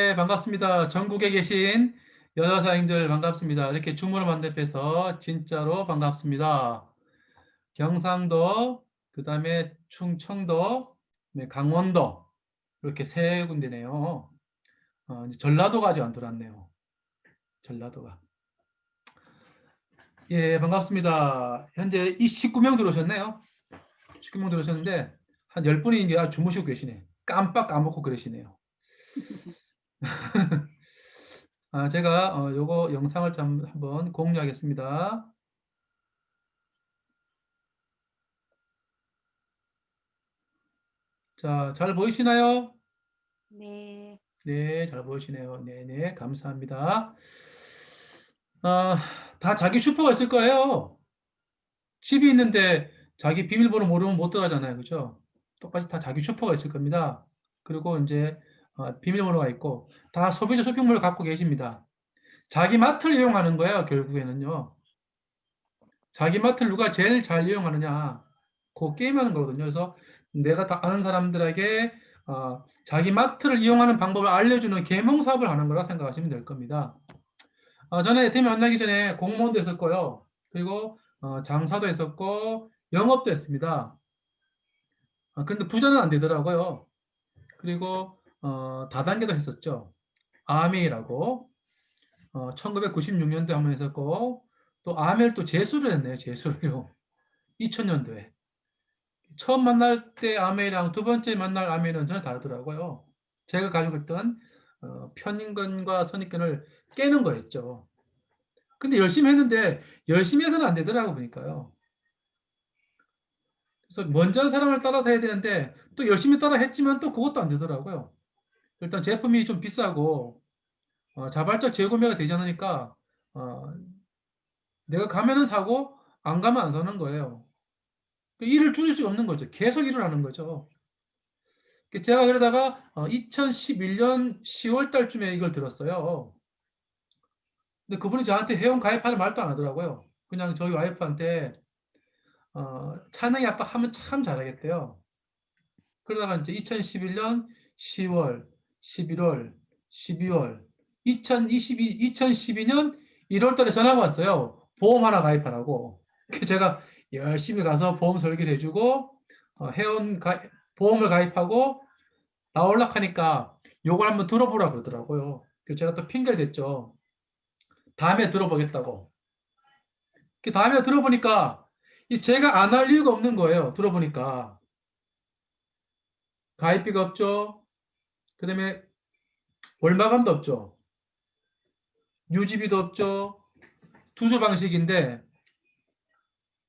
네, 반갑습니다. 전국에 계신 여자사님들 반갑습니다. 이렇게 줌으로 만나뵈서 진짜로 반갑습니다. 경상도, 그 다음에 충청도, 네, 강원도 이렇게 세 군데네요. 이제 전라도가 아직 안 들어왔네요. 전라도가. 예, 반갑습니다. 현재 이 19명 들어오셨네요. 19명 들어오셨는데 한 10분이 이제 주무시고 계시네. 깜빡 까먹고 그러시네요. 제가 요거 영상을 좀 한번 공유하겠습니다. 자, 잘 보이시나요? 네. 네, 잘 보이시네요. 네네, 감사합니다. 아, 다 자기 슈퍼가 있을 거예요. 집이 있는데 자기 비밀번호 모르면 못 들어가잖아요. 그죠? 똑같이 다 자기 슈퍼가 있을 겁니다. 그리고 이제 비밀번호가 있고 다 소비자 쇼핑몰을 갖고 계십니다. 자기 마트를 이용하는 거예요. 결국에는요. 자기 마트를 누가 제일 잘 이용하느냐. 그 게임하는 거거든요. 그래서 내가 다 아는 사람들에게 자기 마트를 이용하는 방법을 알려주는 계몽 사업을 하는 거라 생각하시면 될 겁니다. 전에 애템이 만나기 전에 공무원도 했었고요. 그리고 장사도 했었고 영업도 했습니다. 그런데 부자는 안 되더라고요. 그리고 다단계도 했었죠. 아메이라고 1996년도에 한번 했었고 또 아메이를 또 재수를 했네요. 재수를요. 2000년도에. 처음 만날 때 아메이랑 두 번째 만날 아메이는 전혀 다르더라고요. 제가 가지고 있던 편인권과 선입견을 깨는 거였죠. 근데 열심히 했는데 열심히 해서는 안 되더라고 보니까요. 그래서 먼저 한 사람을 따라서 해야 되는데 또 열심히 따라 했지만 또 그것도 안 되더라고요. 일단 제품이 좀 비싸고 자발적 재구매가 되지 않으니까 어, 내가 가면은 사고 안 가면 안 사는 거예요. 일을 줄일 수 없는 거죠. 계속 일을 하는 거죠. 제가 그러다가 2011년 10월 달쯤에 이걸 들었어요. 근데 그분이 저한테 회원 가입하는 말도 안 하더라고요. 그냥 저희 와이프한테 찬영이 아빠 하면 참 잘하겠대요. 그러다가 이제 2011년 10월, 11월, 12월, 2012년 1월 달에 전화가 왔어요. 보험 하나 가입하라고. 그래서 제가 열심히 가서 보험 설계를 해주고 보험을 가입하고 나올락 하니까 요걸 한번 들어보라 그러더라고요. 그래서 제가 또 핑계를 댔죠. 다음에 들어보겠다고. 그 다음에 들어보니까 제가 안 할 이유가 없는 거예요. 들어보니까 가입비가 없죠. 그다음에 월마감도 없죠. 유지비도 없죠. 두줄 방식인데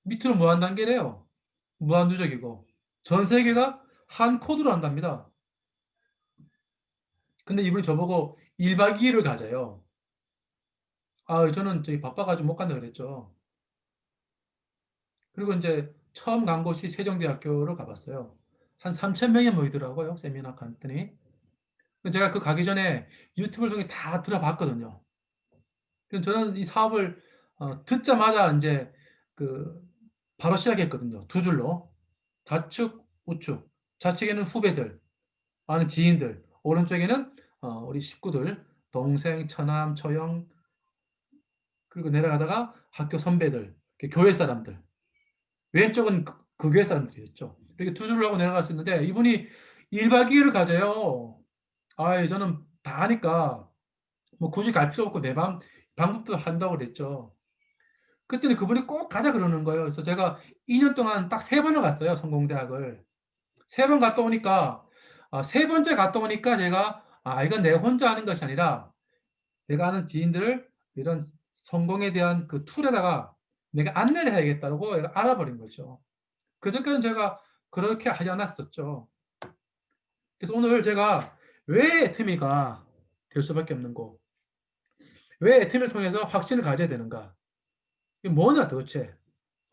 밑으로 무한 단계래요. 무한 누적이고 전 세계가 한 코드로 한답니다. 근데 이분이 저보고 1박 2일을 가자요. 저는 저기 바빠가지고 못 간다 그랬죠. 그리고 이제 처음 간 곳이 세종대학교로 가봤어요. 한 3천 명이 모이더라고요. 세미나 갔더니. 제가 그 가기 전에 유튜브를 통해 다 들어봤거든요. 그래서 저는 이 사업을 듣자마자 이제 그 바로 시작했거든요. 두 줄로. 좌측, 우측. 좌측에는 후배들, 아는 지인들. 오른쪽에는 우리 식구들, 동생, 처남, 처형, 그리고 내려가다가 학교 선배들, 교회 사람들. 왼쪽은 그 교회 사람들이었죠. 이렇게 두 줄로 하고 내려갔었는데 이분이 1박 2일을 가져요. 저는 다 하니까 뭐 굳이 갈 필요 없고 방법도 한다고 그랬죠. 그때는 그분이 꼭 가자 그러는 거예요. 그래서 제가 2년 동안 딱 3번을 갔어요. 성공대학을. 3번 갔다 오니까 세 번째 갔다 오니까 제가 이건 내가 혼자 하는 것이 아니라 내가 아는 지인들을 이런 성공에 대한 그 툴에다가 내가 안내를 해야겠다고 알아버린 거죠. 그전까지는 제가 그렇게 하지 않았었죠. 그래서 오늘 제가 왜 애터미가 될 수밖에 없는 거, 왜 애터미를 통해서 확신을 가져야 되는가, 이게 뭐냐 도대체,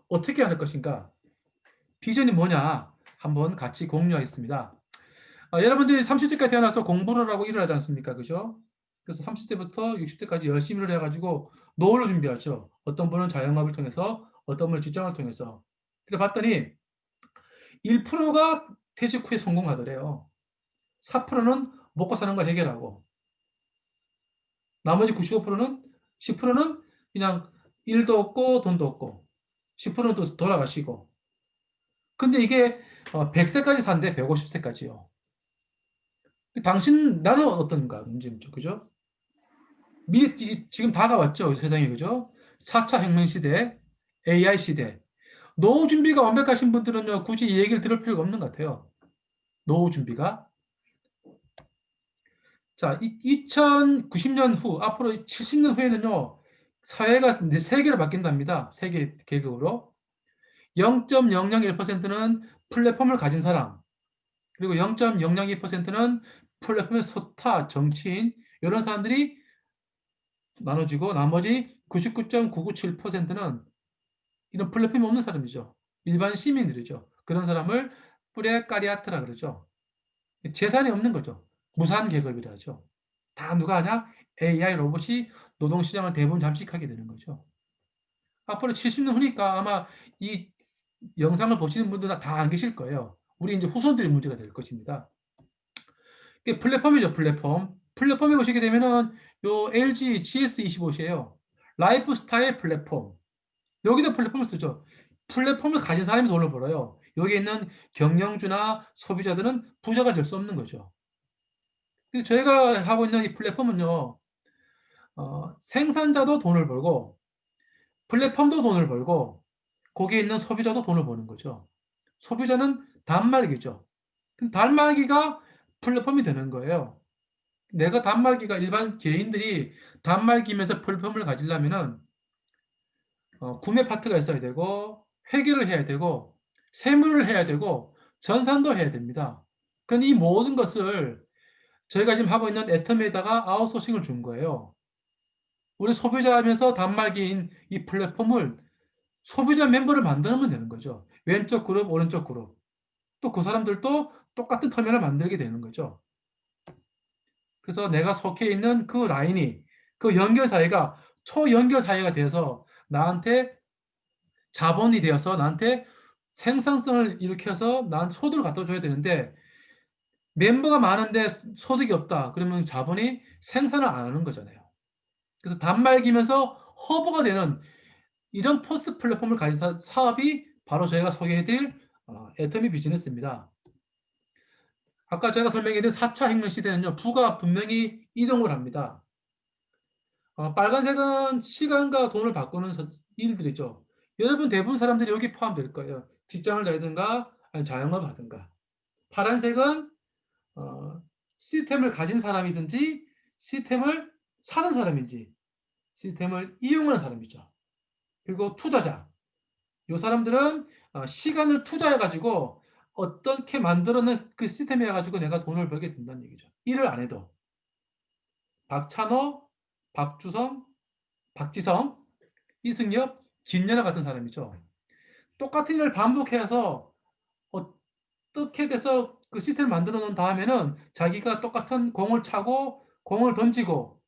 어떻게 할 것인가, 비전이 뭐냐 한번 같이 공유하겠습니다. 여러분들이 30세까지 태어나서 공부를 하고 일을 하지 않습니까? 그죠? 그래서 30세부터 60세까지 열심히 일 해가지고 노후를 준비하죠. 어떤 분은 자영업을 통해서, 어떤 분은 직장을 통해서. 그래 봤더니 1%가 퇴직 후에 성공하더래요. 4%는 먹고 사는 걸 해결하고 나머지 95%는 10%는 그냥 일도 없고 돈도 없고 10%는 또 돌아가시고. 근데 이게 100 세까지 산대. 150 세까지요. 당신 나는 어떤가 문제죠. 그죠? 지금 다가왔죠. 세상에. 그죠? 4차 혁명 시대, AI 시대. 노후 준비가 완벽하신 분들은요, 굳이 이 얘기를 들을 필요가 없는 것 같아요. 노후 준비가. 자, 2090년 후, 앞으로 70년 후에는요, 사회가 이제 세 개로 바뀐답니다. 세 개 계급으로. 0.001%는 플랫폼을 가진 사람, 그리고 0.002%는 플랫폼의 소타, 정치인, 이런 사람들이 나눠지고, 나머지 99.997%는 이런 플랫폼이 없는 사람이죠. 일반 시민들이죠. 그런 사람을 뿌레까리아트라 그러죠. 재산이 없는 거죠. 무산 계급이라 하죠. 다 누가 하냐? AI 로봇이 노동시장을 대부분 잠식하게 되는 거죠. 앞으로 70년 후니까 아마 이 영상을 보시는 분들은 다 안 계실 거예요. 우리 이제 후손들이 문제가 될 것입니다. 이게 플랫폼이죠, 플랫폼. 플랫폼에 보시게 되면은 요 LG GS25시에요. 라이프 스타일 플랫폼. 여기다 플랫폼을 쓰죠. 플랫폼을 가진 사람이 돈을 벌어요. 여기에 있는 경영주나 소비자들은 부자가 될 수 없는 거죠. 저희가 하고 있는 이 플랫폼은요, 생산자도 돈을 벌고, 플랫폼도 돈을 벌고, 거기에 있는 소비자도 돈을 버는 거죠. 소비자는 단말기죠. 단말기가 플랫폼이 되는 거예요. 내가 단말기가 일반 개인들이 단말기면서 플랫폼을 가지려면은 구매 파트가 있어야 되고, 회계를 해야 되고, 세무를 해야 되고, 전산도 해야 됩니다. 그런데 이 모든 것을 저희가 지금 하고 있는 애텀에다가 아웃소싱을 준 거예요. 우리 소비자하면서 단말기인 이 플랫폼을 소비자 멤버를 만들면 되는 거죠. 왼쪽 그룹, 오른쪽 그룹. 또 그 사람들도 똑같은 터미널을 만들게 되는 거죠. 그래서 내가 속해 있는 그 라인이, 그 연결 사이가 초연결 사이가 돼서 나한테 자본이 되어서 나한테 생산성을 일으켜서 난 소득을 갖다 줘야 되는데, 멤버가 많은데 소득이 없다. 그러면 자본이 생산을 안 하는 거잖아요. 그래서 단말기면서 허브가 되는 이런 포스트 플랫폼을 가진 사업이 바로 저희가 소개해드릴 애터미 비즈니스입니다. 아까 제가 설명해드린 4차 혁명 시대는요, 부가 분명히 이동을 합니다. 빨간색은 시간과 돈을 바꾸는 일들이죠. 여러분 대부분 사람들이 여기 포함될 거예요. 직장을 다니든가 아니면 자영업을 하든가. 파란색은 어, 시스템을 가진 사람이든지 시스템을 사는 사람인지 시스템을 이용하는 사람이죠. 그리고 투자자. 이 사람들은 시간을 투자해가지고 어떻게 만들어낸 그 시스템에 가지고 내가 돈을 벌게 된다는 얘기죠. 일을 안 해도. 박찬호, 박주성, 박지성, 이승엽, 김연아 같은 사람이죠. 똑같은 일을 반복해서 어떻게 돼서 그 시스템을 만들어 놓은 다음에는 자기가 똑같은 공을 차고 공을 던지고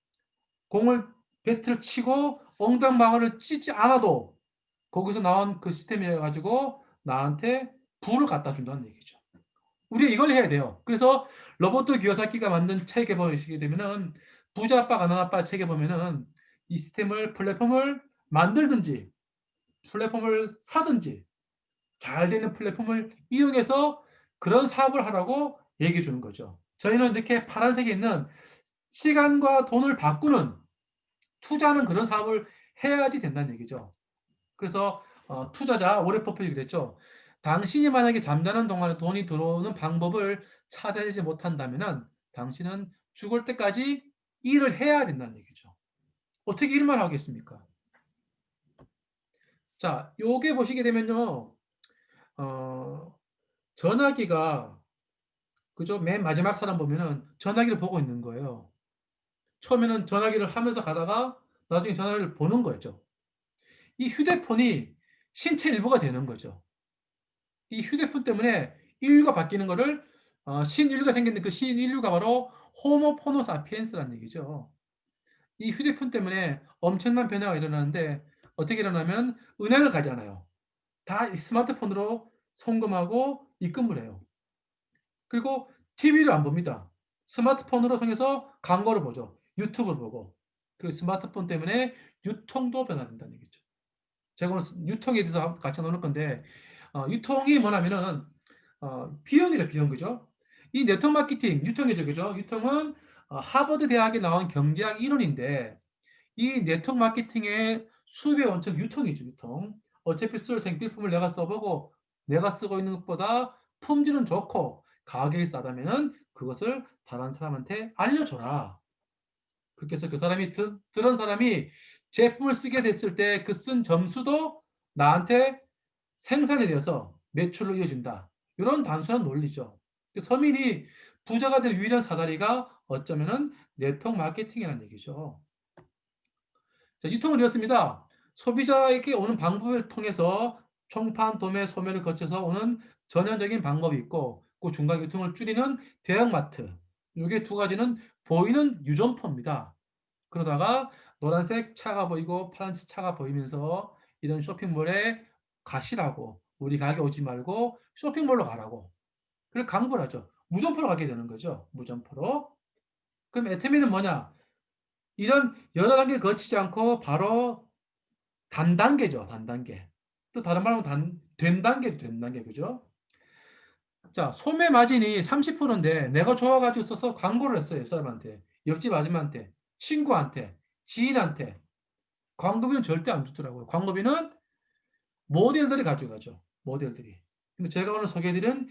공을 배트를 치고 엉덩방아를 찢지 않아도 거기서 나온 그 시스템이어 가지고 나한테 부를 갖다 준다는 얘기죠. 우리 이걸 해야 돼요. 그래서 로버트 기요사키가 만든 책에 보시게 되면은 부자 아빠 가난 아빠 책에 보면은 이 시스템을 플랫폼을 만들든지 플랫폼을 사든지 잘 되는 플랫폼을 이용해서 그런 사업을 하라고 얘기해 주는 거죠. 저희는 이렇게 파란색에 있는 시간과 돈을 바꾸는 투자하는 그런 사업을 해야지 된다는 얘기죠. 그래서 투자자 오래 퍼플이 그랬죠. 당신이 만약에 잠자는 동안에 돈이 들어오는 방법을 찾아내지 못한다면은 당신은 죽을 때까지 일을 해야 된다는 얘기죠. 어떻게 일만 하겠습니까? 자, 요게 보시게 되면요. 어, 전화기가 그죠? 맨 마지막 사람 보면은 전화기를 보고 있는 거예요. 처음에는 전화기를 하면서 가다가 나중에 전화기를 보는 거죠. 이 휴대폰이 신체 일부가 되는 거죠. 이 휴대폰 때문에 인류가 바뀌는 거를 신인류가 생겼는데 그 신인류가 바로 호모 포노 사피엔스라는 얘기죠. 이 휴대폰 때문에 엄청난 변화가 일어나는데 어떻게 일어나면 은행을 가잖아요. 다 스마트폰으로 송금하고 입금을 해요. 그리고 TV를 안 봅니다. 스마트폰으로 통해서 광고를 보죠. 유튜브를 보고. 그리고 스마트폰 때문에 유통도 변화된다는 얘기죠. 제가 오늘 유통에 대해서 같이 나눌 건데 유통이 뭐냐면은 비용이죠, 비용. 그죠? 이 네트워크 마케팅 유통이죠. 그죠? 유통은 하버드 대학에 나온 경제학 이론인데 이 네트워크 마케팅의 수입의 원천 유통이죠, 유통. 어차피 쓸 생필품을 내가 써보고 내가 쓰고 있는 것보다 품질은 좋고 가격이 싸다면은 그것을 다른 사람한테 알려줘라. 그렇게 해서 그 사람이 들은 사람이 제품을 쓰게 됐을 때 그 쓴 점수도 나한테 생산이 되어서 매출로 이어진다. 이런 단순한 논리죠. 서민이 부자가 될 유일한 사다리가 어쩌면은 네트워크 마케팅이라는 얘기죠. 자, 유통을 이렇습니다. 소비자에게 오는 방법을 통해서 총판, 도매, 소매를 거쳐서 오는 전형적인 방법이 있고 그 중간 유통을 줄이는 대형마트. 이게 두 가지는 보이는 유점포입니다. 그러다가 노란색 차가 보이고 파란색 차가 보이면서 이런 쇼핑몰에 가시라고, 우리 가게 오지 말고 쇼핑몰로 가라고 그렇게 강구를 하죠. 무점포로 가게 되는 거죠. 무점포로. 그럼 애터미는 뭐냐? 이런 여러 단계를 거치지 않고 바로 단단계죠. 단단계. 또 다른 말로 된 단계, 된 단계. 그죠? 자, 소매 마진이 30%인데 내가 좋아가지고 써서 광고를 했어요. 사람한테. 옆집 아줌마한테, 친구한테, 지인한테. 광고비는 절대 안 주더라고요. 광고비는 모델들이 가져가죠. 모델들이. 근데 제가 오늘 소개해드린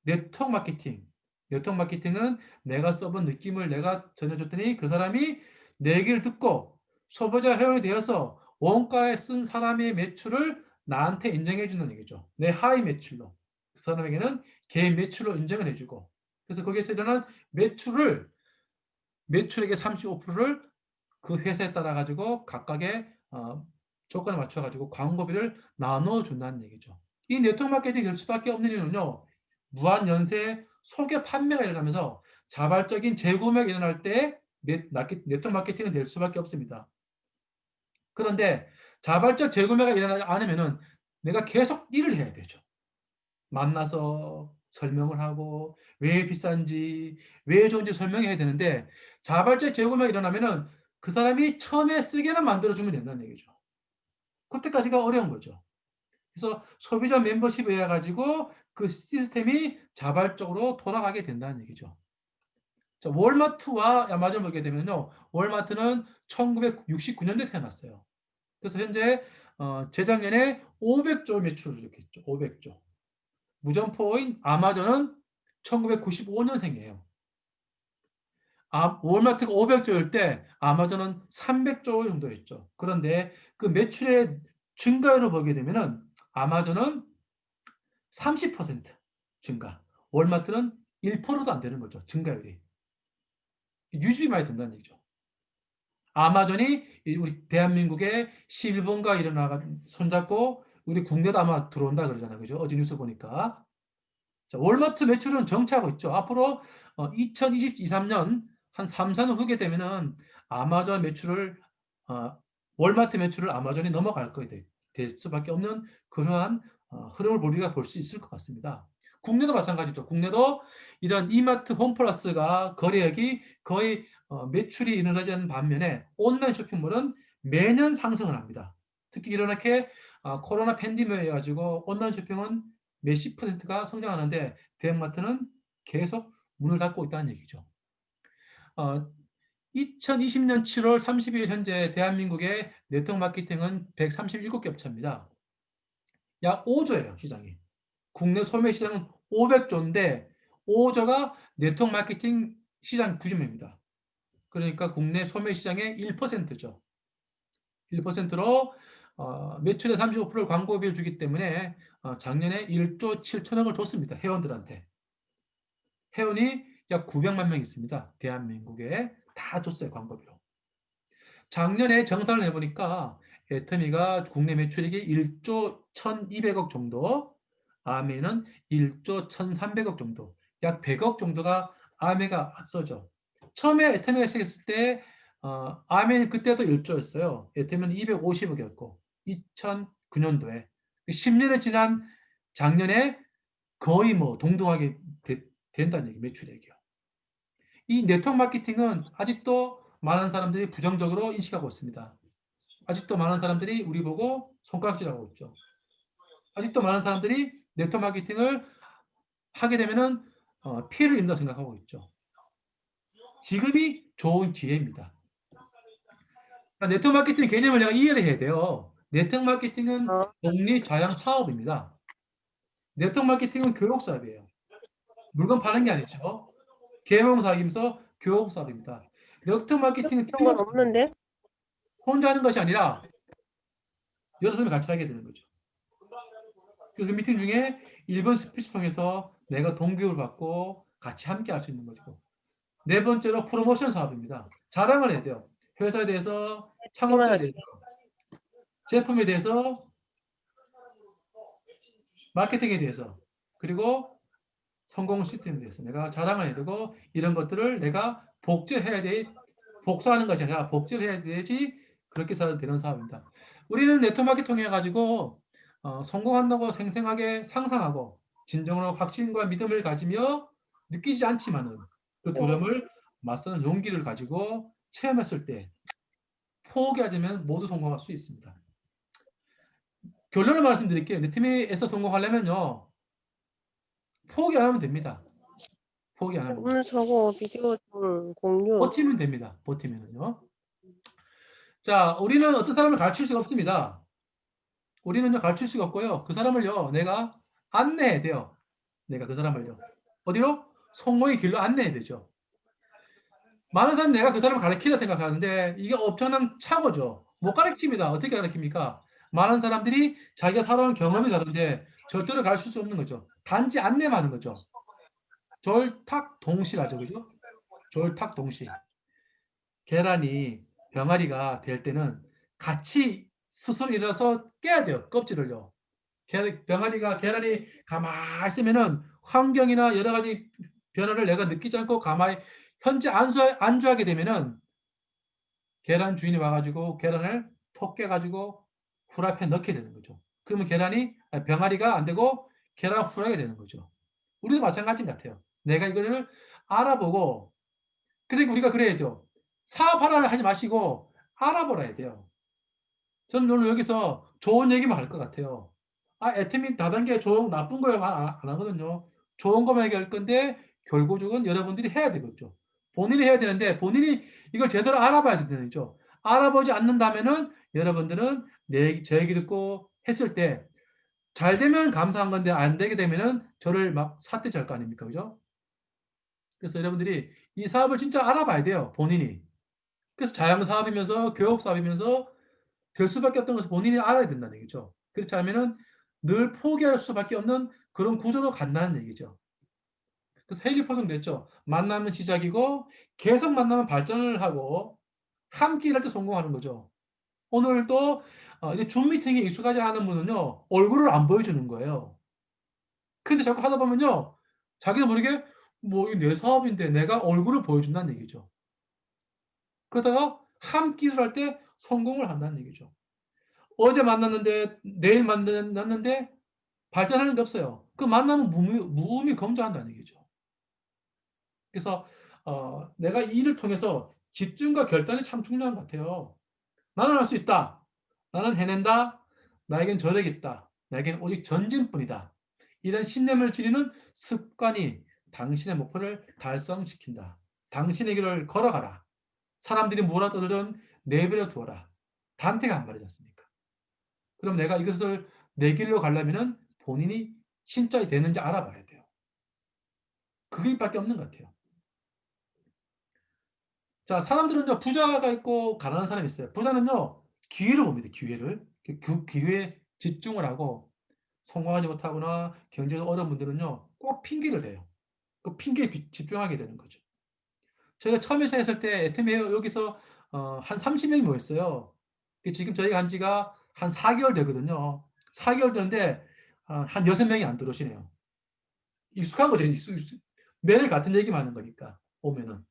네트워크 마케팅. 네트워크 마케팅은 내가 써본 느낌을 내가 전해줬더니 그 사람이 내 얘기를 듣고 소비자 회원이 되어서 원가에 쓴 사람의 매출을 나한테 인정해 주는 얘기죠. 내 하위 매출로. 그 사람에게는 개인 매출로 인정을 해주고. 그래서 거기에서 일어난 매출액의 35%를 그 회사에 따라 가지고 각각의 조건에 맞춰 가지고 광고비를 나눠 준다는 얘기죠. 이 네트워크 마케팅이 될 수밖에 없는 이유는요. 무한 연쇄 소개 판매가 일어나면서 자발적인 재구매가 일어날 때 네트워크 마케팅은 될 수밖에 없습니다. 그런데 자발적 재구매가 일어나지 않으면은 내가 계속 일을 해야 되죠. 만나서 설명을 하고 왜 비싼지 왜 좋은지 설명해야 되는데 자발적 재구매가 일어나면은 그 사람이 처음에 쓰게만 만들어주면 된다는 얘기죠. 그때까지가 어려운 거죠. 그래서 소비자 멤버십에 의해 가지고 그 시스템이 자발적으로 돌아가게 된다는 얘기죠. 자, 월마트와 아마존을 보게 되면요. 월마트는 1969년도에 태어났어요. 그래서 현재 재작년에 500조 매출을 이룩했죠. 500조. 무점포인 아마존은 1995년생이에요. 월마트가 500조일 때 아마존은 300조 정도였죠. 그런데 그 매출의 증가율을 보게 되면은 아마존은 30% 증가, 월마트는 1%도 안 되는 거죠. 증가율이. 유지비 많이 든다는 얘기죠. 아마존이 우리 대한민국의 실본가 일어나가 손잡고 우리 국내도 아마 들어온다 그러잖아요. 그죠? 어제 뉴스 보니까. 자, 월마트 매출은 정체하고 있죠. 앞으로 2023년 한 3, 4년 후게 되면은 아마존 매출을 월마트 매출을 아마존이 넘어갈 거에 될 수밖에 없는 그러한 흐름을 우리가 볼 수 있을 것 같습니다. 국내도 마찬가지죠. 국내도 이런 이마트 홈플러스가 거래액이 거의 매출이 일어나지 않는 반면에 온라인 쇼핑몰은 매년 상승을 합니다. 특히 이렇게 코로나 팬데믹에 가지고 온라인 쇼핑은 몇십 퍼센트가 성장하는데 대형마트는 계속 문을 닫고 있다는 얘기죠. 2020년 7월 30일 현재 대한민국의 네트워크 마케팅은 137개 업체입니다. 약 5조예요, 시장이. 국내 소매 시장은 500조인데 5조가 네트워크 마케팅 시장 구조입니다. 그러니까 국내 소매 시장의 1%죠. 1%로 매출의 35%를 광고비를 주기 때문에 작년에 1조 7천억을 줬습니다. 회원들한테. 회원이 약 900만 명 있습니다. 대한민국에 다 줬어요. 광고비로. 작년에 정산을 해보니까 애터미가 국내 매출액이 1조 1200억 정도, 아메는 1조 1300억 정도, 약 100억 정도가 아메가 앞서죠. 처음에 애터미가 시작했을 때 아메는 그때도 1조였어요. 애터미는 250억이었고 2009년도에 10년이 지난 작년에 거의 뭐 동등하게 된다는 얘기 매출액이요. 이 네트워크 마케팅은 아직도 많은 사람들이 부정적으로 인식하고 있습니다. 아직도 많은 사람들이 우리 보고 손가락질하고 있죠. 아직도 많은 사람들이 네트워크 마케팅을 하게 되면은 피해를 입는다고 생각하고 있죠. 지금이 좋은 기회입니다. 네트워크 마케팅 개념을 내가 이해를 해야 돼요. 네트워크 마케팅은 어, 독립자양 사업입니다. 네트워크 마케팅은 교육 사업이에요. 물건 파는 게 아니죠. 계명 사업이면서 교육 사업입니다. 네트워크 마케팅은 그런 건 팀워크, 없는데? 혼자 하는 것이 아니라 여러 사람이 같이 하게 되는 거죠. 그래서 그 미팅 중에 1번 스피치 통해서 내가 동기를 받고 같이 함께 할 수 있는 거죠. 네 번째로 프로모션 사업입니다. 자랑을 해야 돼요. 회사에 대해서, 창업자에 정말 대해서, 제품에 대해서, 마케팅에 대해서, 그리고 성공 시스템에 대해서 내가 자랑을 해야 되고, 이런 것들을 내가 복제해야 돼. 복사하는 것이 아니라 복제를 해야 되지. 그렇게 해서 되는 사업입니다. 우리는 네트워크 마케팅 통해 가지고 성공한다고 생생하게 상상하고 진정으로 확신과 믿음을 가지며 느끼지 않지만은 그 두려움을 맞서는 용기를 가지고 체험했을 때 포기하자면 모두 성공할 수 있습니다. 결론을 말씀드릴게요. 내 팀에서 성공하려면요. 포기 안 하면 됩니다. 포기 안 하면요. 오늘 저거 비디오 좀 공유. 버티면 됩니다. 버티면은요. 자, 우리는 어떤 사람을 가르칠 수가 없습니다. 우리는요, 가르칠 수가 없고요. 그 사람을요, 내가 안내해야 돼요. 내가 그 사람을요. 어디로? 성공의 길로 안내해야 되죠. 많은 사람이 내가 그 사람을 가르치려 생각하는데 이게 엄청난 착오죠. 못 가르칩니다. 어떻게 가르칩니까? 많은 사람들이 자기가 살아온 경험이 다른데 절대로 가르칠 수 없는 거죠. 단지 안내만 하는 거죠. 졸탁동실하죠. 그죠? 졸탁동실. 계란이 병아리가 될 때는 같이 스스로 일어나서 깨야 돼요. 껍질을요. 병아리가 계란이 가만히 있으면은 환경이나 여러 가지 변화를 내가 느끼지 않고 가만히 현재 안주하게 되면은 계란 주인이 와가지고 계란을 톡 깨가지고 후라이팬에 넣게 되는 거죠. 그러면 병아리가 안 되고 계란 후라이가 되는 거죠. 우리도 마찬가지 같아요. 내가 이거를 알아보고, 그러니까 우리가 그래야죠. 사업하라 하지 마시고 알아보라 해야 돼요. 저는 오늘 여기서 좋은 얘기만 할 것 같아요. 애터미 다단계 좋은 나쁜 거만 안 하거든요. 좋은 것만 얘기할 건데 결국은 여러분들이 해야 되겠죠. 본인이 해야 되는데 본인이 이걸 제대로 알아봐야 되죠. 알아보지 않는다면은 여러분들은 제 얘기 듣고 했을 때 잘 되면 감사한 건데 안 되게 되면은 저를 막 삿대질 거 아닙니까? 그죠? 그래서 여러분들이 이 사업을 진짜 알아봐야 돼요. 본인이. 그래서 자영사업이면서 교육사업이면서 될 수밖에 없던 것을 본인이 알아야 된다는 얘기죠. 그렇지 않으면은 늘 포기할 수밖에 없는 그런 구조로 간다는 얘기죠. 그래서 헤일리 포동 됐죠. 만남은 시작이고 계속 만나면 발전을 하고 함께 일할 때 성공하는 거죠. 오늘도 이제 줌 미팅에 익숙하지 않은 분은요 얼굴을 안 보여주는 거예요. 근데 자꾸 하다 보면요 자기도 모르게 뭐 이 내 사업인데 내가 얼굴을 보여준다는 얘기죠. 그러다가 함께 일을 할 때 성공을 한다는 얘기죠. 어제 만났는데 내일 만났는데 발전하는 게 없어요. 그 만남은 무의미 검증한다는 얘기죠. 그래서 내가 이 일을 통해서 집중과 결단이 참 중요한 것 같아요. 나는 할 수 있다. 나는 해낸다. 나에겐 저력이 있다. 나에겐 오직 전진뿐이다. 이런 신념을 지니는 습관이 당신의 목표를 달성시킨다. 당신의 길을 걸어가라. 사람들이 뭐라 떠들든 내버려 두어라. 단테가 한 말이지 않습니까? 그럼 내가 이것을 내 길로 가려면은 본인이 진짜 되는지 알아봐야 돼요. 그게 밖에 없는 것 같아요. 자, 사람들은요, 부자가 있고 가난한 사람이 있어요. 부자는요, 기회를 봅니다. 기회를. 그 기회에 집중을 하고 성공하지 못하거나 경제가 어려운 분들은요, 꼭 핑계를 대요. 그 핑계에 집중하게 되는 거죠. 저희가 처음에 시작했을 때 애터미 여기서 한 30명이 모였어요. 지금 저희가 한 지가 한 4개월 되거든요. 4개월 되는데 한 6명이 안 들어오시네요. 익숙한 거죠. 매일 같은 얘기만 하는 거니까 오면은.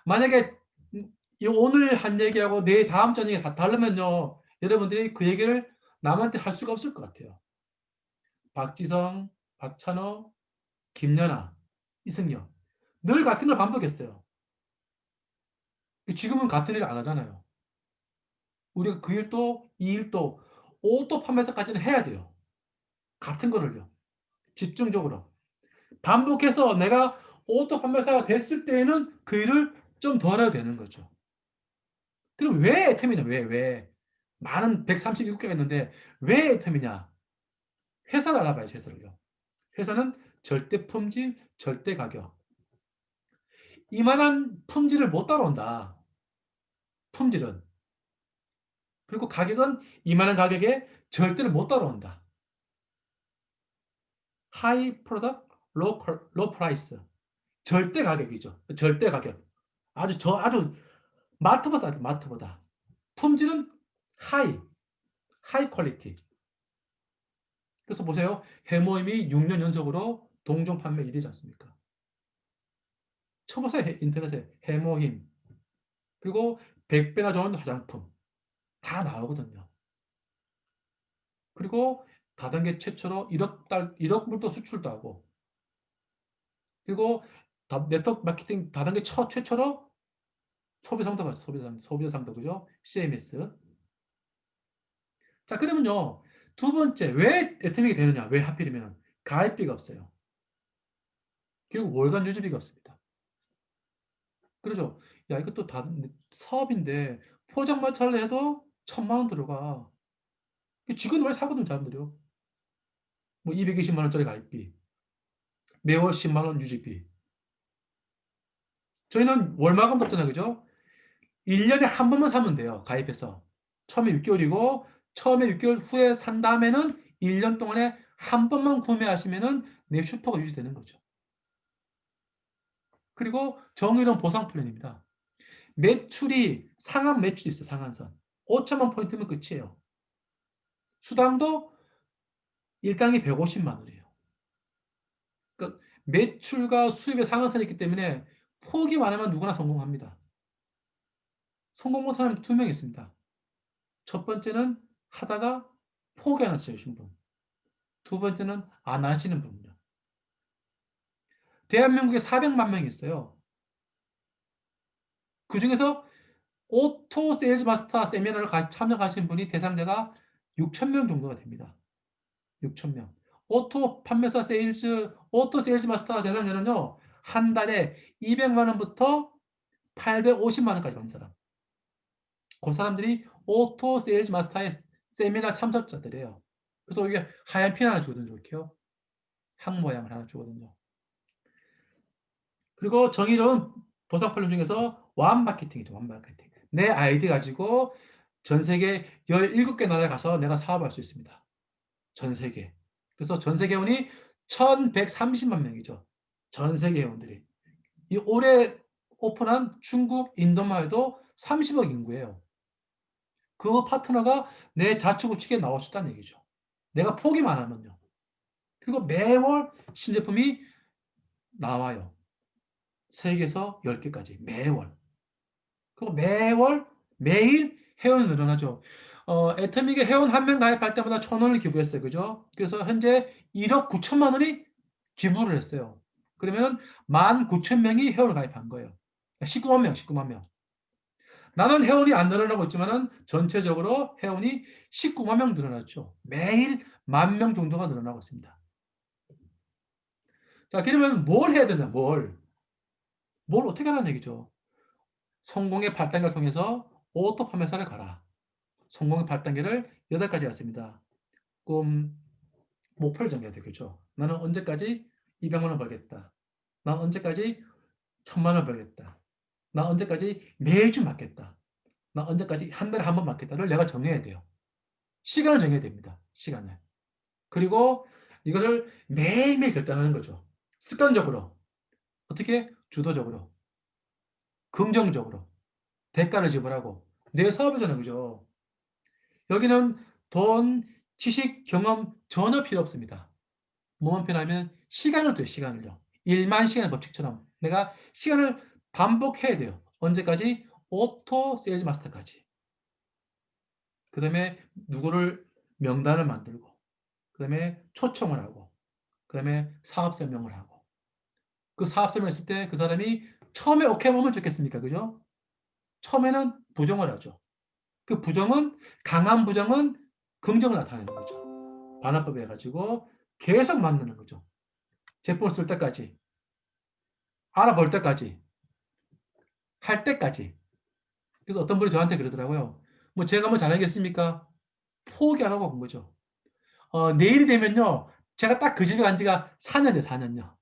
만약에 오늘 한 얘기하고 내일 다음 저녁에 다 다르면요. 여러분들이 그 얘기를 남한테 할 수가 없을 것 같아요. 박지성, 박찬호, 김연아, 이승엽 늘 같은 걸 반복했어요. 지금은 같은 일을 안 하잖아요. 우리가 그 일도 이 일도 옷도 판매사까지는 해야 돼요. 같은 거를요. 집중적으로. 반복해서 내가 옷도 판매사가 됐을 때에는 그 일을 좀 덜 해도 되는 거죠. 그럼 왜 애템이냐? 왜? 많은 137개가 있는데 왜 애템이냐? 회사를 알아봐야죠, 회사를요. 회사는 절대 품질, 절대 가격. 이만한 품질을 못 따라온다. 품질은. 그리고 가격은 이만한 가격에 절대로 못 따라온다. 하이 프로덕트, 로 프라이스. 절대 가격이죠. 절대 가격. 아주 마트보다 싸다, 마트보다. 품질은 하이 퀄리티. 그래서 보세요. 해모임이 6년 연속으로 동종 판매 1위지 않습니까? 쳐보세요. 인터넷에 해모힘. 그리고 100배나 좋은 화장품. 다 나오거든요. 그리고 다단계 최초로 1억 불도 수출도 하고, 그리고 네트워크 마케팅 다단계 최초로 소비상도 맞죠. 소비자상도, 그죠? CMS. 자, 그러면요. 두 번째, 왜 애터미가 되느냐? 왜 하필이면? 가입비가 없어요. 그리고 월간 유지비가 없습니다. 그러죠? 야, 이것도 사업인데, 포장마차를 해도 1,000만 원 들어가. 직원들 많이 사거든요, 사람들이요. 뭐 220만 원짜리 가입비, 매월 10만 원 유지비. 저희는 월마감도 없잖아요, 그죠? 1년에 한 번만 사면 돼요, 가입해서. 처음에 6개월이고, 처음에 6개월 후에 산 다음에는 1년 동안에 한 번만 구매하시면은 내 슈퍼가 유지되는 거죠. 그리고 정의로운 보상 플랜입니다. 상한 매출이 있어요, 상한선. 5천만 포인트면 끝이에요. 수당도 일당이 150만 원이에요. 그러니까 매출과 수입의 상한선이 있기 때문에 폭이 많으면 누구나 성공합니다. 성공 못하는 두 명 있습니다. 첫 번째는 하다가 포기하는 분. 두 번째는 안 하시는 분이요. 대한민국에 400만 명이 있어요. 그 중에서 오토 세일즈 마스터 세미나를 참여하신 분이 대상자가 6천 명 정도가 됩니다. 6천 명. 오토 세일즈 마스터 대상자는요, 한 달에 200만 원부터 850만 원까지 받는 사람. 그 사람들이 오토 세일즈 마스터의 세미나 참석자들이에요. 그래서 이게 하얀 핀 하나 주거든요, 이렇게요. 항 모양을 하나 주거든요. 그리고 정의로운 보상 플랜 중에서 완 마케팅이죠, 완 마케팅. 내 아이디 가지고 전 세계 17개 나라에 가서 내가 사업할 수 있습니다. 전 세계. 그래서 전 세계 회원이 1,130만 명이죠. 전 세계 회원들이. 이 올해 오픈한 중국, 인도만 해도 30억 인구예요. 그 파트너가 내 좌측우측에 나올 수 있다는 얘기죠. 내가 포기만 하면요. 그리고 매월 신제품이 나와요. 3개에서 10개까지 매월. 그리고 매일 회원이 늘어나죠. 애터미게 회원 한 명 가입할 때마다 1,000원을 기부했어요. 그죠? 그래서 현재 1억 9천만 원이 기부를 했어요. 그러면 19,000명이 회원을 가입한 거예요. 19만 명. 나는 회원이 안 늘어나고 있지만은 전체적으로 회원이 19만 명 늘어났죠. 매일 10,000명 정도가 늘어나고 있습니다. 자, 그러면 뭘 해야 되냐? 뭘 어떻게 하라는 얘기죠? 성공의 8단계를 통해서 오토 판매사를 가라. 성공의 8단계를 8가지가 있습니다. 꿈, 목표를 정해야 되겠죠. 나는 언제까지 200만 원 벌겠다. 난 언제까지 1,000만 원 벌겠다. 난 언제까지 매주 맡겠다. 난 언제까지 한 달에 한 번 맡겠다를 내가 정해야 돼요. 시간을 정해야 됩니다. 시간을. 그리고 이것을 매일매일 결단하는 거죠. 습관적으로. 어떻게? 주도적으로. 긍정적으로. 대가를 지불하고. 내 사업이잖아요. 그죠? 여기는 돈, 지식, 경험 전혀 필요 없습니다. 뭐만 필요하면 시간을 줘요. 시간을요. 1만 시간의 법칙처럼 내가 시간을 반복해야 돼요. 언제까지? 오토 세일즈 마스터까지. 그 다음에 누구를 명단을 만들고, 그 다음에 초청을 하고, 그 다음에 사업 설명을 하고, 그 사업 설명했을 때 그 사람이 처음에 오케이 하면 좋겠습니까? 그죠? 처음에는 부정을 하죠. 그 부정은 강한 부정은 긍정을 나타내는 거죠. 반화법에 가지고 계속 만드는 거죠. 제품을 쓸 때까지, 알아볼 때까지, 할 때까지. 그래서 어떤 분이 저한테 그러더라고요. 뭐 제가 뭐 잘하겠습니까? 포기 안 하고 간 거죠. 내일이 되면요. 제가 딱 그 집에 간 지가 4년 돼요, 4년요.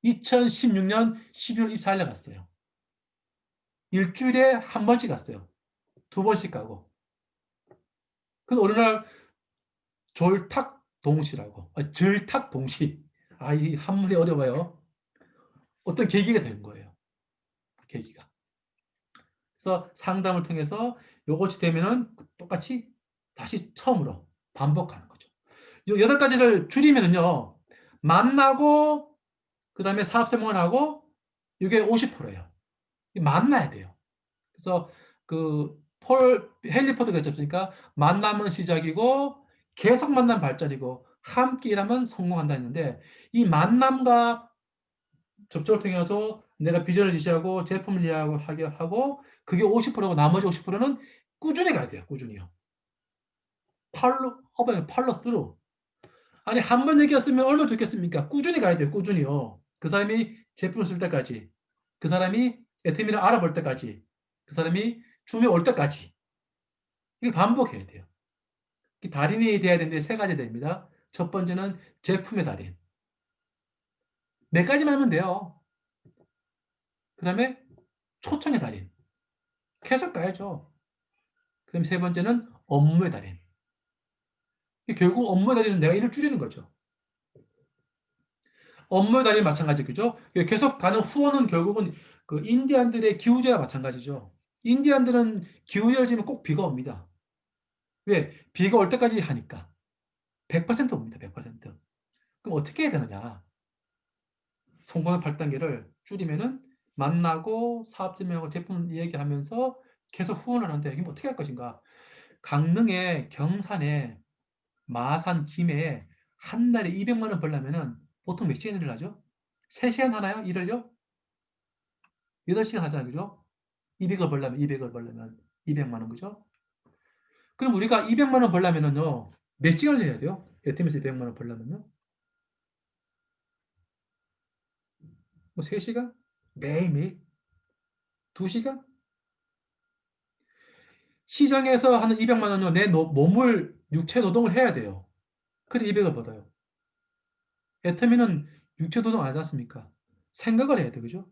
2016년 12월 24일 날 갔어요. 일주일에 한 번씩 갔어요. 두 번씩 가고. 근데 어느 날 졸탁동시라고. 절탁동시. 이 한문이 어려워요. 어떤 계기가 된 거예요. 계기가. 그래서 상담을 통해서 요것이 되면은 똑같이 다시 처음으로 반복하는 거죠. 요 8가지를 줄이면은요. 만나고 그다음에 사업 설명을 하고 이게 50%예요. 만나야 돼요. 그래서 그 폴 헨리 포드가 그랬지 않습니까? 만남은 시작이고 계속 만나면 발전이고 함께 일하면 성공한다 했는데 이 만남과 접촉을 통해서 내가 비전을 제시하고 제품을 이해하고 하게 하고 그게 50%고 나머지 50%는 꾸준히 가야 돼요. 꾸준히요. 팔로 업에 팔로 스루. 아니 한 번 얘기했으면 얼마나 좋겠습니까? 꾸준히 가야 돼요. 꾸준히요. 그 사람이 제품을 쓸 때까지, 그 사람이 애템미를 알아볼 때까지, 그 사람이 줌에 올 때까지 이걸 반복해야 돼요. 달인이 돼야 되는데 세 가지 됩니다. 첫 번째는 제품의 달인. 네 가지만 하면 돼요. 그다음에 초청의 달인. 계속 가야죠. 그다음에 세 번째는 업무의 달인. 결국 업무의 달인은 내가 일을 줄이는 거죠. 업무의 달인 마찬가지 그죠? 계속 가는 후원은 결국은 그 인디안들의 기후제와 마찬가지죠. 인디안들은 기후제를 꼭 비가 옵니다. 왜? 비가 올 때까지 하니까. 100% 옵니다. 100%. 그럼 어떻게 해야 되느냐? 성공의 8단계를 줄이면은 만나고 사업 진행하고 제품 이야기하면서 계속 후원을 하는데 이게 어떻게 할 것인가? 강릉에 경산에 마산 김해에 한 달에 200만 원 벌려면은 보통 몇 시간 일을 하죠? 3시간 하나요? 일을요? 8시간 하잖아요. 그죠? 200을 벌려면 200만 원 그죠? 그럼 우리가 200만 원 벌려면은요. 몇 시간을 해야 돼요? 애템에서 200만 원 벌려면요. 뭐 3시간? 매일매일? 2시간? 시장에서 하는 200만 원요. 내 몸을 육체 노동을 해야 돼요. 그래 200을 벌어요. 애터미는 육체 노동 안 하지 않습니까? 생각을 해야 돼. 그죠?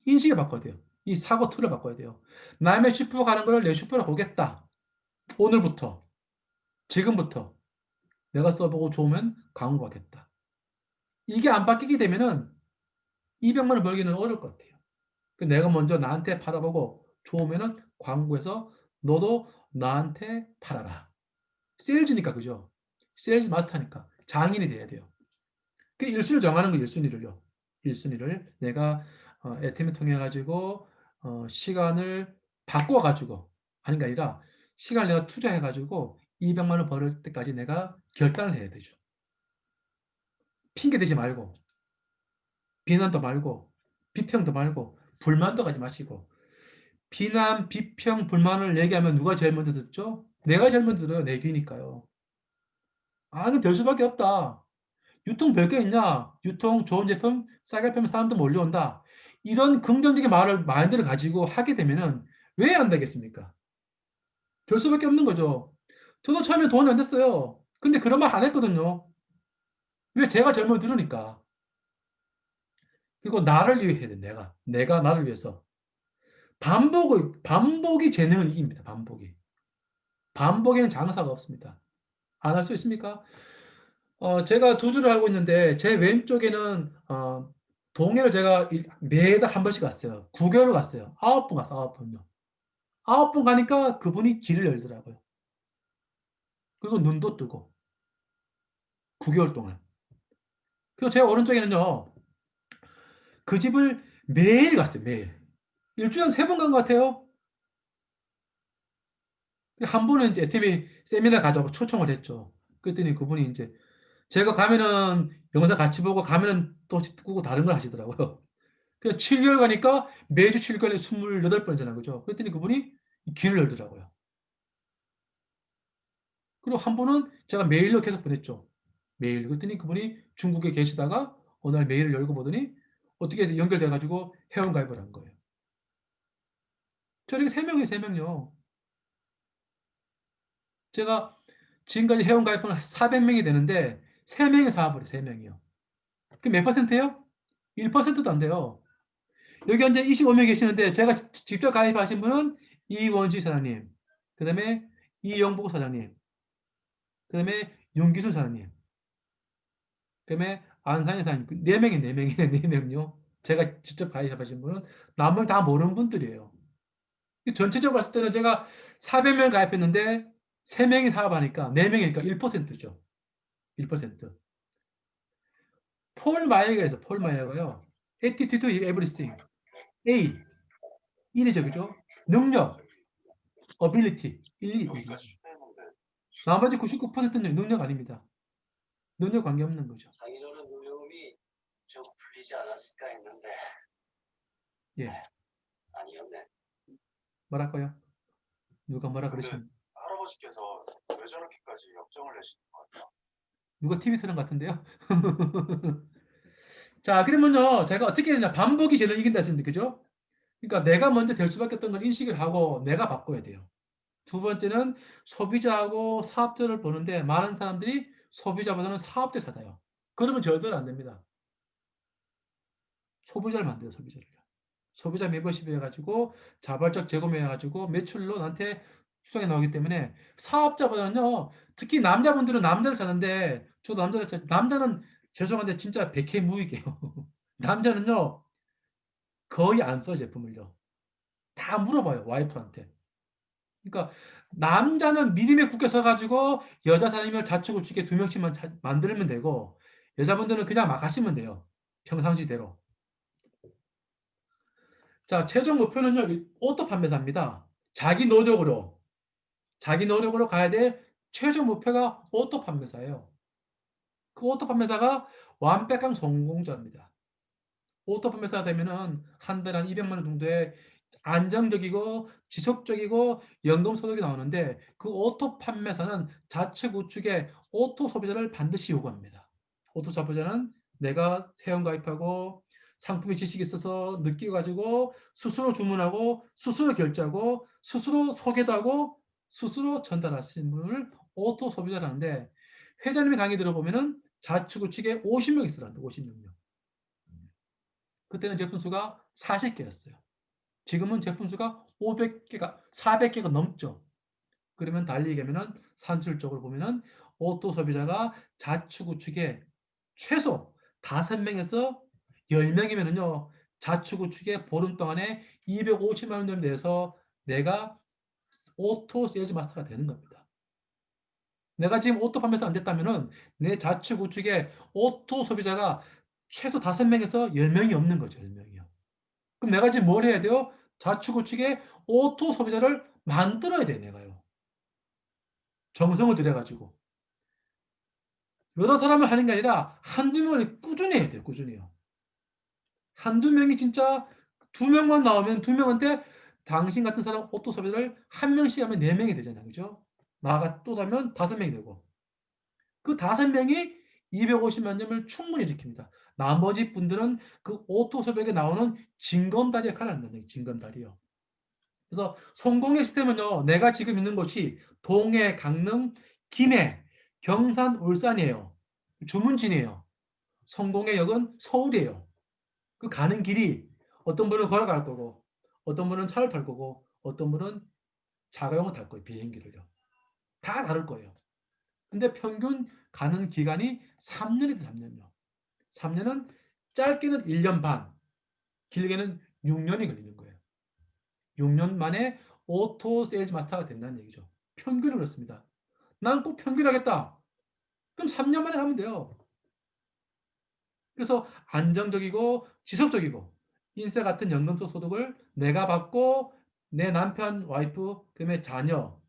인식을 바꿔야 돼요. 이 사고 틀을 바꿔야 돼요. 남의 슈퍼 가는 걸 내 슈퍼로 보겠다. 오늘부터, 지금부터 내가 써보고 좋으면 광고하겠다. 이게 안 바뀌게 되면은 200만 원 벌기는 어려울 것 같아요. 내가 먼저 나한테 팔아보고 좋으면은 광고해서 너도 나한테 팔아라. 세일즈니까 그죠? 세일즈 마스터니까 장인이 돼야 돼요. 그 1순위를 정하는 거예요. 1순위를요. 1순위를 내가 애템을 통해 가지고 시간을 바꿔 가지고 하는 게 아니라 시간을 내가 투자해 가지고 200만 원 벌을 때까지 내가 결단을 해야 되죠. 핑계 대지 말고 비난도 말고 비평도 말고 불만도 가지 마시고 비난, 비평, 불만을 얘기하면 누가 제일 먼저 듣죠? 내가 제일 먼저 들어요. 내 귀니까요. 이거 될 수밖에 없다. 유통 별 게 있냐? 유통 좋은 제품 싸게 팔면 사람들 몰려온다. 이런 긍정적인 마인드를 가지고 하게 되면은 왜 안 되겠습니까? 될 수밖에 없는 거죠. 저도 처음에 돈이 안 됐어요. 근데 그런 말 안 했거든요. 왜? 제가 젊어 들으니까. 그리고 나를 위해 해야 돼, 내가. 내가 나를 위해서. 반복이 재능을 이깁니다, 반복이. 반복에는 장사가 없습니다. 안 할 수 있습니까? 제가 두 주를 하고 있는데 제 왼쪽에는 동해를 제가 매달 한 번씩 갔어요. 9개월을 갔어요. 9번 갔어요. 9번요. 9번 가니까 그분이 길을 열더라고요. 그리고 눈도 뜨고 9개월 동안. 그리고 제 오른쪽에는요. 그 집을 매일 갔어요. 매일. 일주일에 한 3번 간 것 같아요. 한 번은 이제 애터미 세미나 가자고 초청을 했죠. 그랬더니 그분이 이제 제가 가면은 영상 같이 보고 가면은 또 끄고 다른 걸 하시더라고요. 그래서 7개월 가니까 매주 7개월에 28번이잖아요. 그죠? 그랬더니 그분이 길을 열더라고요. 그리고 한 분은 제가 메일로 계속 보냈죠. 메일. 그랬더니 그분이 중국에 계시다가 어느 날 메일을 열고 보더니 어떻게 연결돼 가지고 회원 가입을 한 거예요. 저렇게 3명이에요, 3명요. 제가 지금까지 회원 가입은 400명이 되는데 3명이 사와 버려요, 3명이요. 그 몇 퍼센트예요? 1%도 안 돼요. 여기 현재 25명 계시는데 제가 직접 가입하신 분은 이원주 사장님, 그다음에 이영복 사장님, 그다음에 윤기순 사장님, 그다음에 안상현 사장님. 4명이 4명이네, 4명요. 제가 직접 가입하신 분은 나머지 다 모르는 분들이에요. 전체적으로 봤을 때는 제가 400명 가입했는데 3명이 사업하니까 4명이니까 1%죠. 1%. 폴 마이어가 있어요. 폴 마이어가요. Attitude is everything. A. 1이죠. 그죠? 능력, ability. 1, 2. 나머지 99%는 능력 아닙니다. 능력 관계없는 거죠. 장인어른 노여움이 좀 풀리지 않았을까 했는데 예. 아니었네. 뭐랄까요? 누가 뭐라 근데 그러시면 할아버지께서 왜 저렇게까지 역정을 내시는 것 같아요? 누가 TV 트는 것 같은데요? 자, 그러면요. 제가 어떻게 되냐. 반복이 죄를 이긴다 했습니다. 그죠? 그러니까 내가 먼저 될 수밖에 없던 걸 인식을 하고 내가 바꿔야 돼요. 두 번째는 소비자하고 사업자를 보는데 많은 사람들이 소비자보다는 사업자 찾아요. 그러면 절대로 안 됩니다. 소비자를 만들어요, 소비자를. 소비자 멤버십이 해가지고 자발적 재구매해가지고 매출로 나한테 수당이 나오기 때문에 사업자보다는요, 특히 남자분들은 남자를 찾는데 저도 남자를 찾 남자는 죄송한데 진짜 백해무익이에요. 남자는요, 거의 안 써, 제품을요. 다 물어봐요, 와이프한테. 그러니까 남자는 믿음에 굳게 서가지고 여자 사람이면 좌측우측에 2명씩만 만들면 되고 여자분들은 그냥 막 하시면 돼요. 평상시대로. 자, 최종 목표는요, 오토 판매사입니다. 자기 노력으로 가야 될 최종 목표가 오토 판매사예요. 그 오토 판매사가 완벽한 성공자입니다. 오토 판매사가 되면은 한 달에 한 200만 원 정도의 안정적이고 지속적이고 연금 소득이 나오는데 그 오토 판매사는 좌측 우측에 오토 소비자를 반드시 요구합니다. 오토 소비자는 내가 회원 가입하고 상품의 지식이 있어서 느끼고 가지고 스스로 주문하고 스스로 결제하고 스스로 소개도 하고 스스로 전달하시는 분을 오토 소비자라는데 회장님의 강의 들어보면은 좌측 우측에 50명 있으란다. 50명. 그때는 제품 수가 40개였어요. 지금은 제품 수가 500개가 400개가 넘죠. 그러면 달리 얘기하면은 산술적으로 보면은 오토 소비자가 좌측 우측에 최소 5명에서 10명이면은요. 좌측 우측에 보름 동안에 250만 원 정도 내서 내가 오토 세일즈 마스터가 되는 겁니다. 내가 지금 오토 판매사 안 됐다면은 내 좌측 우측에 오토 소비자가 최소 5명에서 10명이 없는 거죠. 10명이요. 그럼 내가 지금 뭘 해야 돼요? 좌측 우측에 오토 소비자를 만들어야 돼, 내가요. 정성을 들여 가지고. 여러 사람을 하는 게 아니라 한두 명을 꾸준히 해야 돼요, 꾸준히요. 한두 명이 진짜 2명만 나오면 2명한테 당신 같은 사람 오토 소비자를 1명씩 하면 4명이 되잖아요. 그죠? 나가 또 가면 5명이 되고. 그 5명이 250만 점을 충분히 지킵니다. 나머지 분들은 그 오토 소비에 나오는 징검다리 역할을 한다는 거예요, 징검다리요. 그래서 성공의 시스템은요. 내가 지금 있는 곳이 동해, 강릉, 김해, 경산, 울산이에요. 주문진이에요. 성공의 역은 서울이에요. 그 가는 길이 어떤 분은 걸어갈 거고 어떤 분은 차를 탈 거고 어떤 분은 자가용을 탈 거예요. 비행기를요. 다 다를 거예요. 근데 평균 가는 기간이 3년이다. 3년요. 3년은 짧게는 1년 반, 길게는 6년이 걸리는 거예요. 6년 만에 오토 세일즈 마스터가 된다는 얘기죠. 평균은 그렇습니다. 난 꼭 평균 하겠다. 그럼 3년 만에 하면 돼요. 그래서 안정적이고 지속적이고 인세 같은 연금성 소득을 내가 받고 내 남편, 와이프, 그다음에 자녀,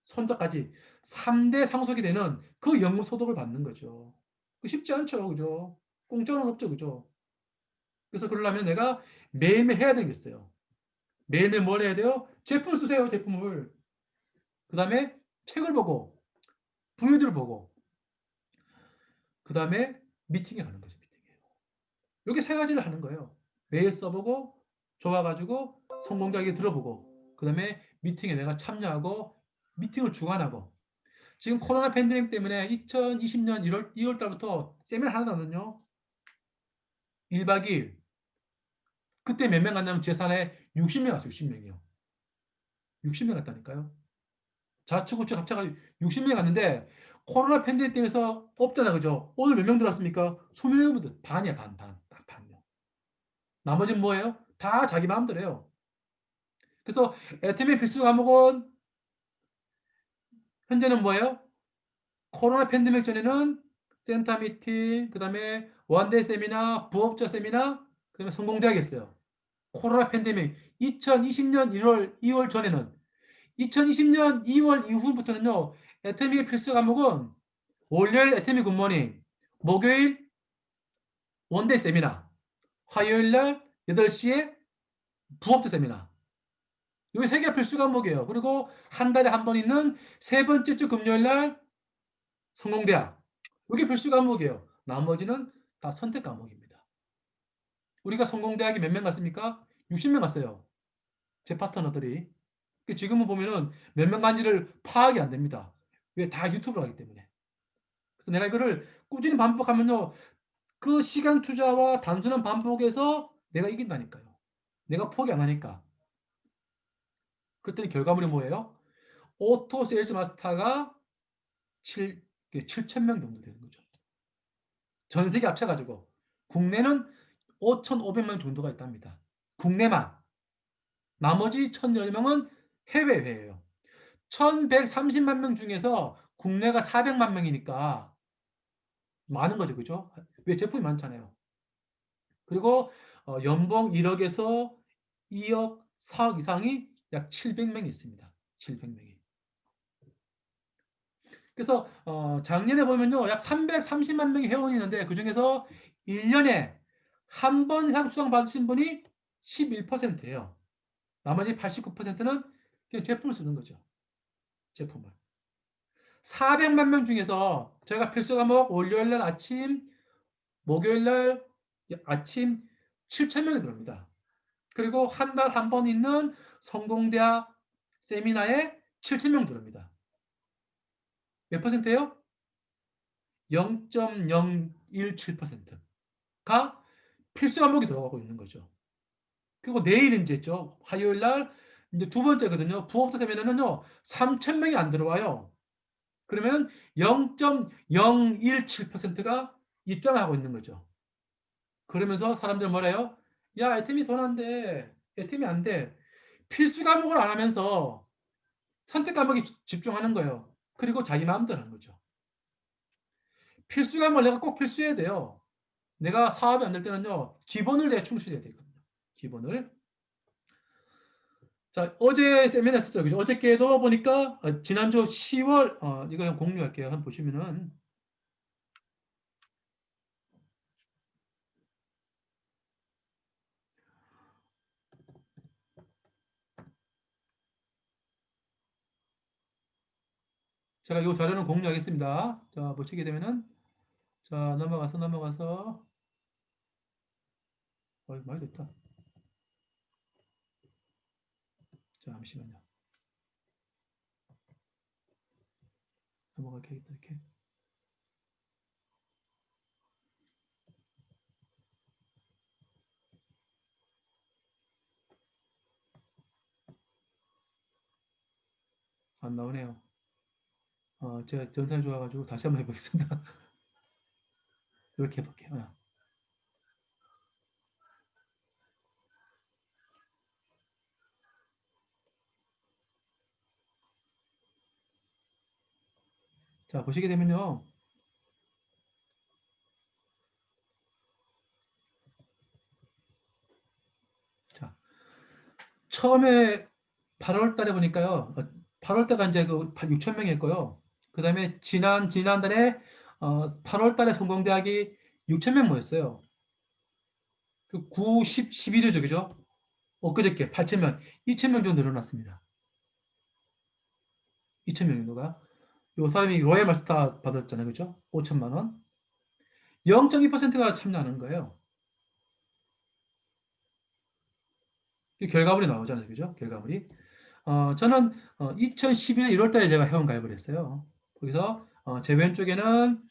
손자까지 3대 상속이 되는 그 연금 소득을 받는 거죠. 쉽지 않죠. 그죠? 공짜는 없죠. 그죠? 그래서 그러려면 내가 매일매일 해야 되는 게 있어요. 매일매일 뭘 해야 돼요? 제품을 쓰세요, 제품을. 그 다음에 책을 보고, 부유들을 보고, 그 다음에 미팅에 가는 거죠, 미팅에. 여기 세 가지를 하는 거예요. 매일 써보고, 좋아가지고, 성공적이게 들어보고, 그 다음에 미팅에 내가 참여하고, 미팅을 주관하고. 지금 코로나 팬데믹 때문에 2020년 2월 달부터 세미나 하나도 안 하거든요. 1박 2일. 그때 몇 명 갔냐면 제 산에 60명 갔어요. 60명이요. 60명 갔다니까요. 좌측우측 합쳐가 60명 갔는데 코로나 팬데믹 때문에 없잖아. 그죠? 오늘 몇 명 들어왔습니까? 20명분들. 반이야. 반. 딱 반이요. 나머지는 뭐예요? 다 자기 마음대로예요. 그래서 애터미 필수 과목은 현재는 뭐예요? 코로나 팬데믹 전에는 센터 미팅, 그 다음에 원데이 세미나, 부업자 세미나, 그 다음에 성공대학이었어요. 코로나 팬데믹 2020년 2월 전에는 2020년 2월 이후부터는요. 애터미의 필수 과목은 월요일 애터미 굿모닝, 목요일 원데이 세미나, 화요일 날 8시에 부업자 세미나. 이 세 개가 필수 과목이에요. 그리고 한 달에 한 번 있는 세 번째 주 금요일 날 성공대학. 이게 필수 과목이에요. 나머지는 다 선택 과목입니다. 우리가 성공대학에 몇 명 갔습니까? 60명 갔어요. 제 파트너들이. 지금은 보면은 몇 명 간지를 파악이 안 됩니다. 왜? 다 유튜브로 하기 때문에. 그래서 내가 이거를 꾸준히 반복하면요. 그 시간 투자와 단순한 반복에서 내가 이긴다니까요. 내가 포기 안 하니까. 그랬더니 결과물이 뭐예요? 오토 세일즈 마스터가 7,000명 정도 되는 거죠. 전 세계 합쳐가지고. 국내는 5,500명 정도가 있답니다. 국내만. 나머지 1,010명은 해외예요. 1,130만 명 중에서 국내가 400만 명이니까 많은 거죠. 그죠? 왜? 제품이 많잖아요. 그리고 연봉 1억에서 2억, 4억 이상이 약 700명이 있습니다. 700명이. 그래서 작년에 보면요. 약 330만 명의 회원이 있는데 그중에서 1년에 한 번 이상 수강 받으신 분이 11%예요. 나머지 89%는 그냥 제품을 쓰는 거죠. 제품을. 400만 명 중에서 제가 필수 과목 월요일 날 아침, 목요일 날 아침 7,000명이 들어옵니다. 그리고 한 달 한 번 있는 성공대학 세미나에 7,000명 들어옵니다. 몇 퍼센트예요? 0.017%가 필수 과목이 들어가고 있는 거죠. 그리고 내일 이제 화요일 날 이제 두 번째거든요. 부업자 세미나는요. 3,000명이 안 들어와요. 그러면 0.017%가 입장을 하고 있는 거죠. 그러면서 사람들은 뭐래요? 야, 애템이 돈 안 돼. 애템이 안 돼. 필수 과목을 안 하면서 선택 과목에 집중하는 거예요. 그리고 자기 마음대로 하는 거죠. 필수 과목을 내가 꼭 필수해야 돼요. 내가 사업이 안 될 때는요. 기본을 내가 충실해야 되거든요. 기본을. 자, 어제 세미나 했었죠. 그죠? 어저께도 보니까 지난주 10월 이거 공유할게요. 한번 보시면은 제가 이 자료는 공유하겠습니다. 자, 보시게 되면은 자, 넘어가서 많이 됐다. 잠시만요. 넘어가게 하겠다 이렇게. 안 나오네요. 제가 전산이 좋아가지고 다시 한번 해보겠습니다. 이렇게 해볼게요. 자, 보시게 되면요. 자, 처음에 8월 달에 보니까요. 8월 달가 이제 그 6,000명이 했고요. 그 다음에 지난달에 8월 달에 성공대학이 6,000명 모였어요. 그 9, 10, 11이죠. 그죠? 엊그저께 8,000명, 2,000명 정도 늘어났습니다. 2,000명 정도가. 요 사람이 로얄 마스터 받았잖아요. 그죠? 5천만 원. 0.2%가 참여하는 거예요. 이 결과물이 나오잖아요. 그죠? 결과물이. 저는 2012년 1월 달에 제가 회원 가입을 했어요. 거기서 제 왼쪽에는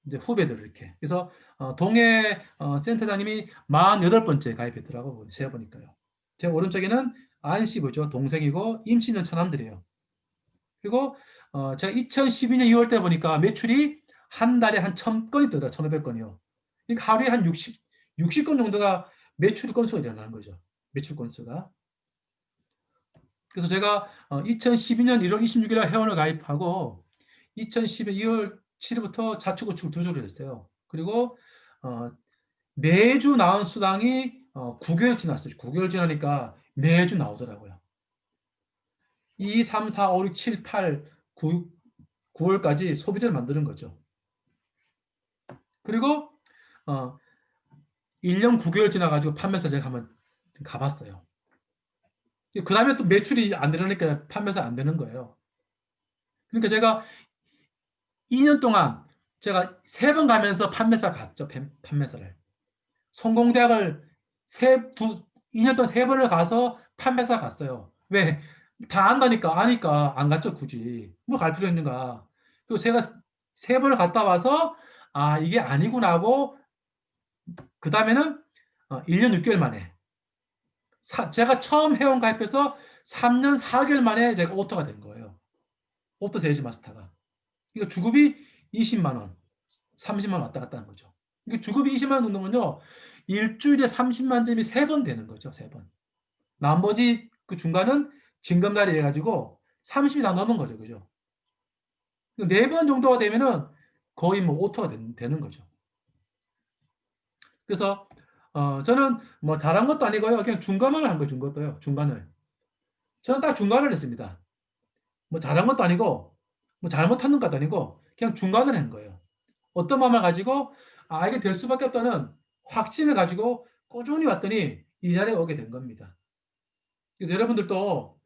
이제 후배들 이렇게. 그래서 동해 센터장님이 48번째 가입했더라고. 제가 보니까요. 제 오른쪽에는 안씨부죠. 동생이고 임신년 처남들이에요. 그리고 제가 2012년 2월 때 보니까 매출이 한 달에 한 1,000건이 뜨더라. 1,500건이요. 그러니까 하루에 한 60건 정도가 매출 건수가 일어나는 거죠. 매출 건수가. 그래서 제가 2012년 1월 26일 날 회원을 가입하고 2012년 2월 7일부터 자축우측 2주를 했어요. 그리고 매주 나온 수당이 9개월 지났어요. 9개월 지나니까 매주 나오더라고요. 2, 3, 4, 5, 6, 7, 8, 9월까지 소비자를 만드는 거죠. 그리고 1년 9개월 지나가지고 판매사 제가 한번 가봤어요. 그 다음에 또 매출이 안 되니까 판매사 안 되는 거예요. 그러니까 제가 2년 동안 제가 3번 가면서 판매사 갔죠. 판매사를. 성공대학을 2년 동안 3번을 가서 판매사 갔어요. 왜? 다 안다니까, 아니까 안 갔죠, 굳이. 뭐 갈 필요 있는가. 그리고 제가 3번을 갔다 와서, 이게 아니구나 하고, 그 다음에는 1년 6개월 만에. 제가 처음 회원 가입해서 3년 4개월 만에 제가 오토가 된 거예요. 오토 세일즈 마스터가. 이거 주급이 20만 원, 30만 원 왔다 갔다 하는 거죠. 이게 주급이 20만 원 정도면요. 일주일에 30만 점이 3번 되는 거죠. 3번. 나머지 그 중간은 징검다리 해가지고 30이 다 넘은 거죠. 그죠? 4번 정도가 되면은 거의 뭐 오토가 되는 거죠. 그래서 저는 뭐 잘한 것도 아니고요. 그냥 중간을 한 거예요. 중간도요. 중간을. 저는 딱 중간을 했습니다. 뭐 잘한 것도 아니고 뭐 잘못한 것도 아니고 그냥 중간을 한 거예요. 어떤 마음을 가지고 이게 될 수밖에 없다는 확신을 가지고 꾸준히 왔더니 이 자리에 오게 된 겁니다. 그래서 여러분들도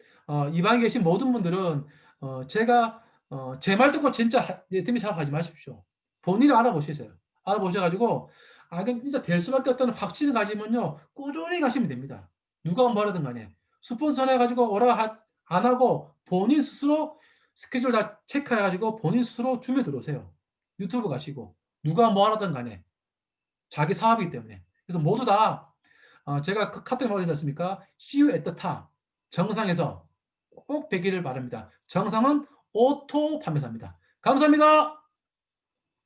이 방에 계신 모든 분들은 제가 제 말 듣고 진짜 예팀이 사업하지 마십시오. 본인을 알아보시세요. 알아보셔가지고 이게 진짜 될 수밖에 없다는 확신을 가지면요 꾸준히 가시면 됩니다. 누가 뭐라든 간에 스폰서 해가지고 오라 안 하고 본인 스스로 스케줄 다 체크해가지고 본인 스스로 준비해 들어오세요. 유튜브 가시고 누가 뭐 하든 간에 자기 사업이기 때문에. 그래서 모두 다 제가 그 카톡에 말하지 않습니까? See you at the top. 정상에서 꼭 뵙기를 바랍니다. 정상은 오토 판매사입니다. 감사합니다.